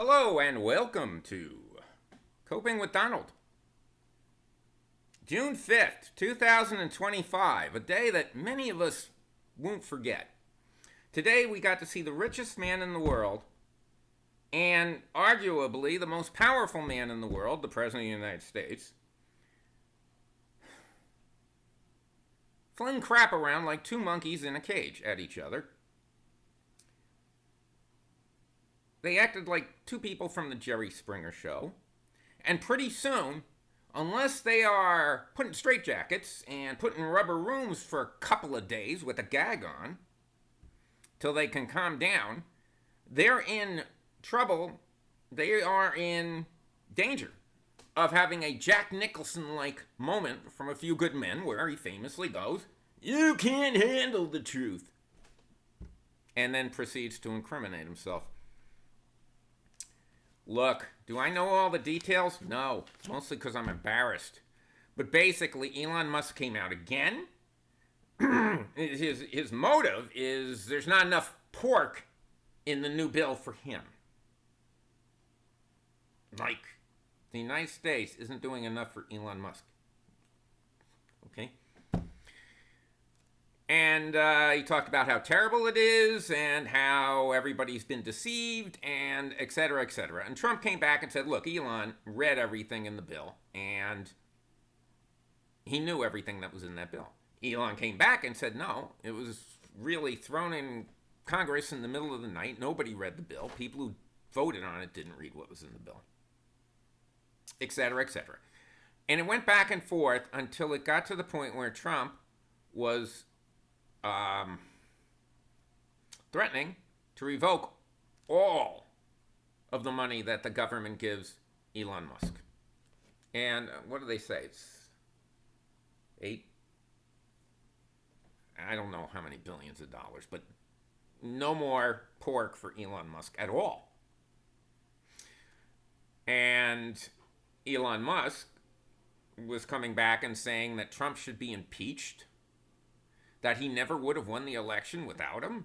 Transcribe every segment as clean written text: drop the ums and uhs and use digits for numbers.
Hello and welcome to Coping with Donald. June 5th, 2025, a day that many of us won't forget. Today we got to see the richest man in the world and arguably the most powerful man in the world, the President of the United States, fling crap around like two monkeys in a cage at each other. They acted like two people from the Jerry Springer show. And pretty soon, unless they are put in straitjackets and put in rubber rooms for a couple of days with a gag on, till they can calm down, they're in trouble. They are in danger of having a Jack Nicholson-like moment from A Few Good Men where he famously goes, "You can't handle the truth," and then proceeds to incriminate himself. Look, do I know all the details? No, mostly because I'm embarrassed. But basically, Elon Musk came out again. His motive is there's not enough pork in the new bill for him. Like, the United States isn't doing enough for Elon Musk. Okay? And he talked about how terrible it is and how everybody's been deceived and et cetera, et cetera. And Trump came back and said, look, Elon read everything in the bill and he knew everything that was in that bill. Elon came back and said, no, it was really thrown in Congress in the middle of the night. Nobody read the bill. People who voted on it didn't read what was in the bill, et cetera, et cetera. And it went back and forth until it got to the point where Trump was threatening to revoke all of the money that the government gives Elon Musk. And what do they say? It's 8, I don't know how many billions of dollars, but no more pork for Elon Musk at all. And Elon Musk was coming back and saying that Trump should be impeached, that he never would have won the election without him.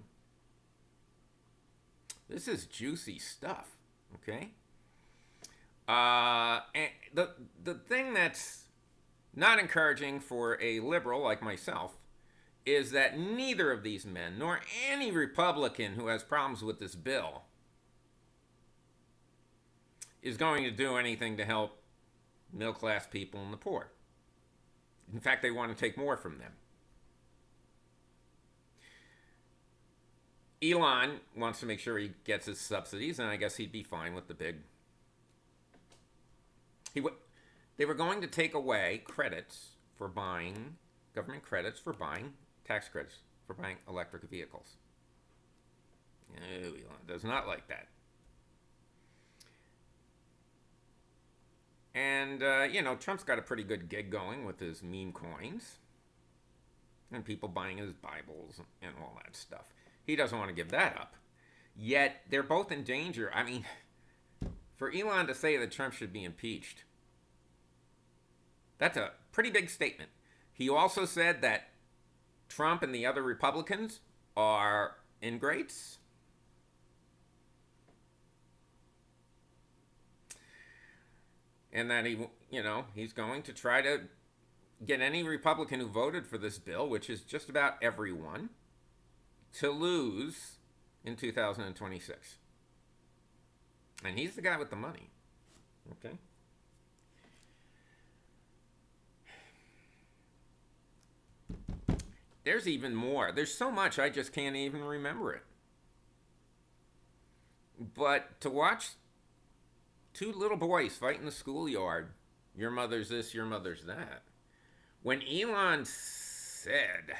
This is juicy stuff, okay? And the thing that's not encouraging for a liberal like myself is that neither of these men, nor any Republican who has problems with this bill, is going to do anything to help middle-class people and the poor. In fact, they want to take more from them. Elon wants to make sure he gets his subsidies, and I guess he'd be fine with the big... They were going to take away credits for buying, government credits for buying, tax credits for buying electric vehicles. No, Elon does not like that. And, Trump's got a pretty good gig going with his meme coins and people buying his Bibles and all that stuff. He doesn't want to give that up. Yet, they're both in danger. I mean, for Elon to say that Trump should be impeached, that's a pretty big statement. He also said that Trump and the other Republicans are ingrates. And that he's going to try to get any Republican who voted for this bill, which is just about everyone, to lose in 2026. And he's the guy with the money. Okay? There's even more. There's so much I just can't even remember it. But to watch two little boys fight in the schoolyard, your mother's this, your mother's that. When Elon said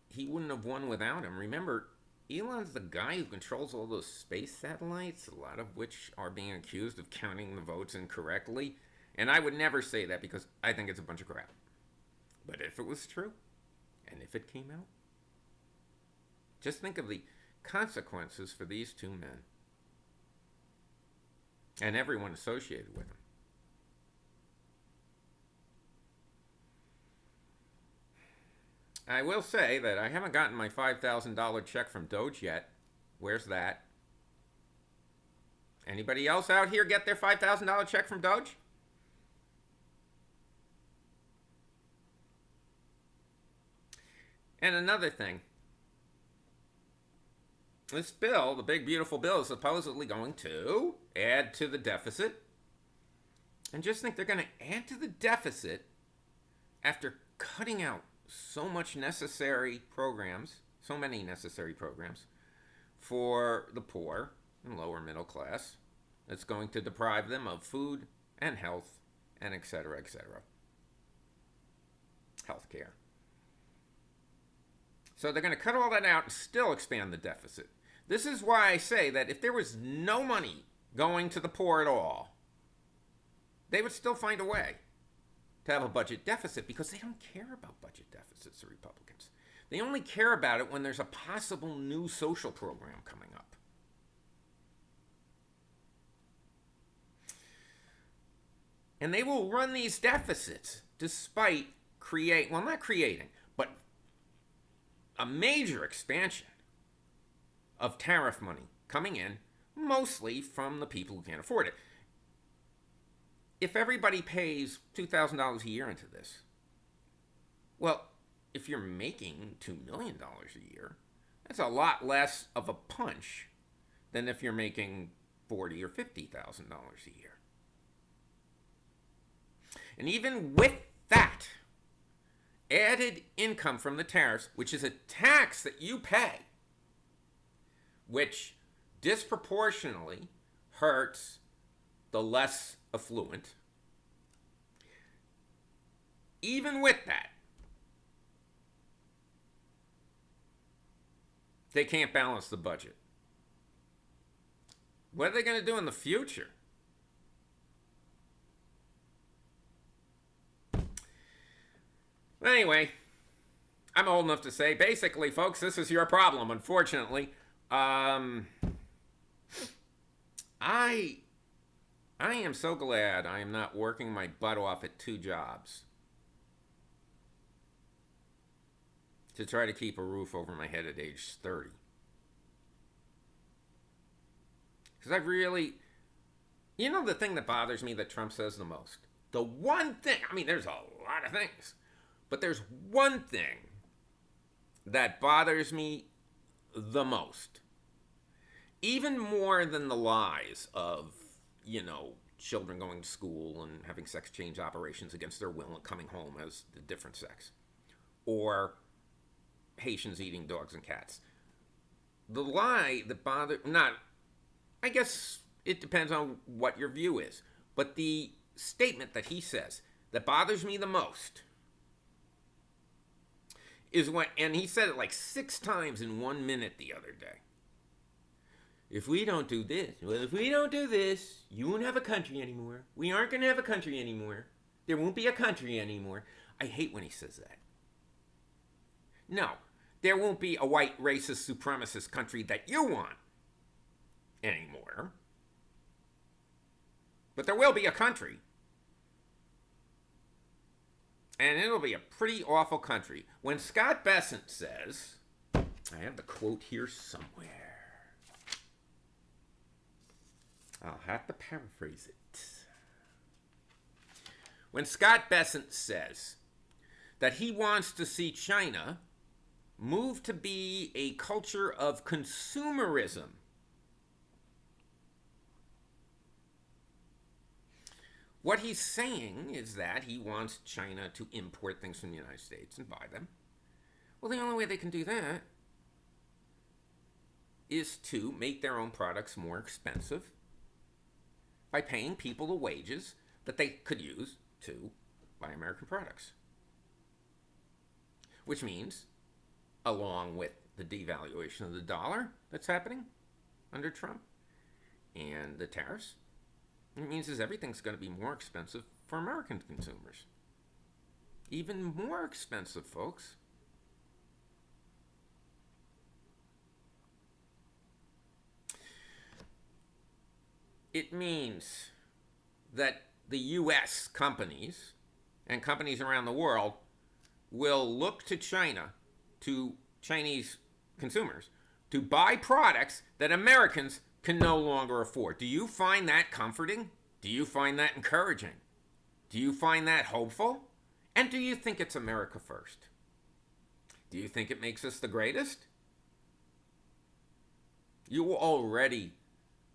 he wouldn't have won without him. Remember, Elon's the guy who controls all those space satellites, a lot of which are being accused of counting the votes incorrectly. And I would never say that because I think it's a bunch of crap. But if it was true, and if it came out, just think of the consequences for these two men and everyone associated with them. I will say that I haven't gotten my $5,000 check from Doge yet. Where's that? Anybody else out here get their $5,000 check from Doge? And another thing, this bill, the big beautiful bill, is supposedly going to add to the deficit. And just think they're going to add to the deficit after cutting out so many necessary programs for the poor and lower middle class. It's going to deprive them of food and health and et cetera, health care. So they're going to cut all that out and still expand the deficit. This is why I say that if there was no money going to the poor at all, they would still find a way to have a budget deficit, because they don't care about budget deficits, the Republicans. They only care about it when there's a possible new social program coming up. And they will run these deficits despite not creating, but a major expansion of tariff money coming in, mostly from the people who can't afford it. If everybody pays $2,000 a year into this, well, if you're making $2 million a year, that's a lot less of a punch than if you're making $40,000 or $50,000 a year. And even with that added income from the tariffs, which is a tax that you pay, which disproportionately hurts the less affluent, even with that, they can't balance the budget. What are they going to do in the future? Anyway, I'm old enough to say, basically, folks, this is your problem, unfortunately. I am so glad I am not working my butt off at 2 jobs to try to keep a roof over my head at age 30. Because I really, the thing that bothers me that Trump says the most, the one thing, there's a lot of things, but there's one thing that bothers me the most, even more than the lies of, children going to school and having sex change operations against their will and coming home as the different sex, or Haitians eating dogs and cats. The lie that I guess it depends on what your view is, but the statement that he says that bothers me the most is and he said it like 6 times in 1 minute the other day. If we don't do this, you won't have a country anymore. We aren't going to have a country anymore. There won't be a country anymore. I hate when he says that. No, there won't be a white racist supremacist country that you want anymore. But there will be a country. And it'll be a pretty awful country. When Scott Bessent says, I have the quote here somewhere. I'll have to paraphrase it. When Scott Bessent says that he wants to see China move to be a culture of consumerism, what he's saying is that he wants China to import things from the United States and buy them. Well, the only way they can do that is to make their own products more expensive by paying people the wages that they could use to buy American products. Which means, along with the devaluation of the dollar that's happening under Trump and the tariffs, it means everything's going to be more expensive for American consumers. Even more expensive, folks. It means that the U.S. companies and companies around the world will look to China, to Chinese consumers, to buy products that Americans can no longer afford. Do you find that comforting? Do you find that encouraging? Do you find that hopeful? And do you think it's America first? Do you think it makes us the greatest? You already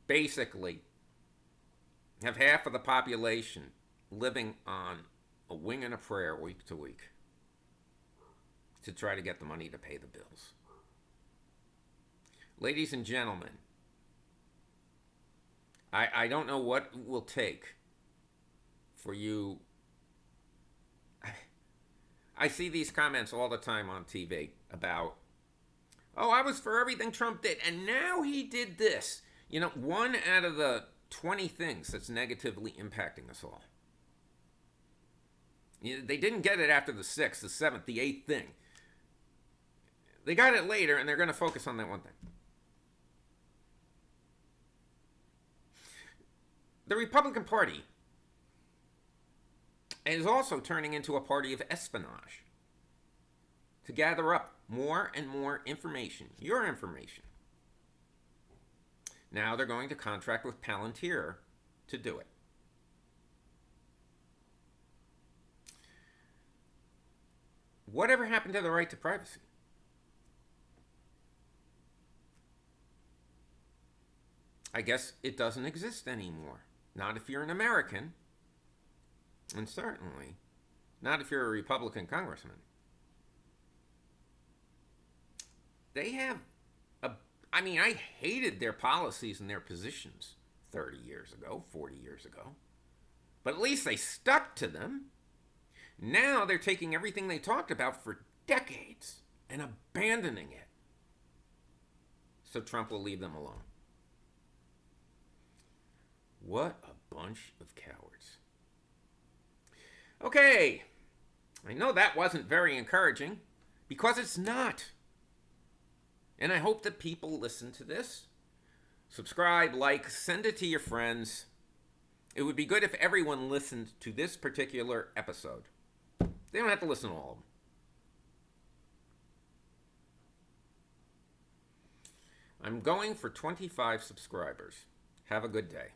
basically have half of the population living on a wing and a prayer week to week to try to get the money to pay the bills. Ladies and gentlemen, I don't know what it will take for you. I see these comments all the time on TV about, oh, I was for everything Trump did, and now he did this. You know, one out of the 20 things that's negatively impacting us all. They didn't get it after the 6th, the 7th, the 8th thing. They got it later, and they're going to focus on that one thing. The Republican Party is also turning into a party of espionage to gather up more and more information, your information. Now they're going to contract with Palantir to do it. Whatever happened to the right to privacy? I guess it doesn't exist anymore. Not if you're an American, and certainly not if you're a Republican congressman. They have I hated their policies and their positions 30 years ago, 40 years ago. But at least they stuck to them. Now they're taking everything they talked about for decades and abandoning it. So Trump will leave them alone. What a bunch of cowards. Okay, I know that wasn't very encouraging, because it's not. And I hope that people listen to this. Subscribe, like, send it to your friends. It would be good if everyone listened to this particular episode. They don't have to listen to all of them. I'm going for 25 subscribers. Have a good day.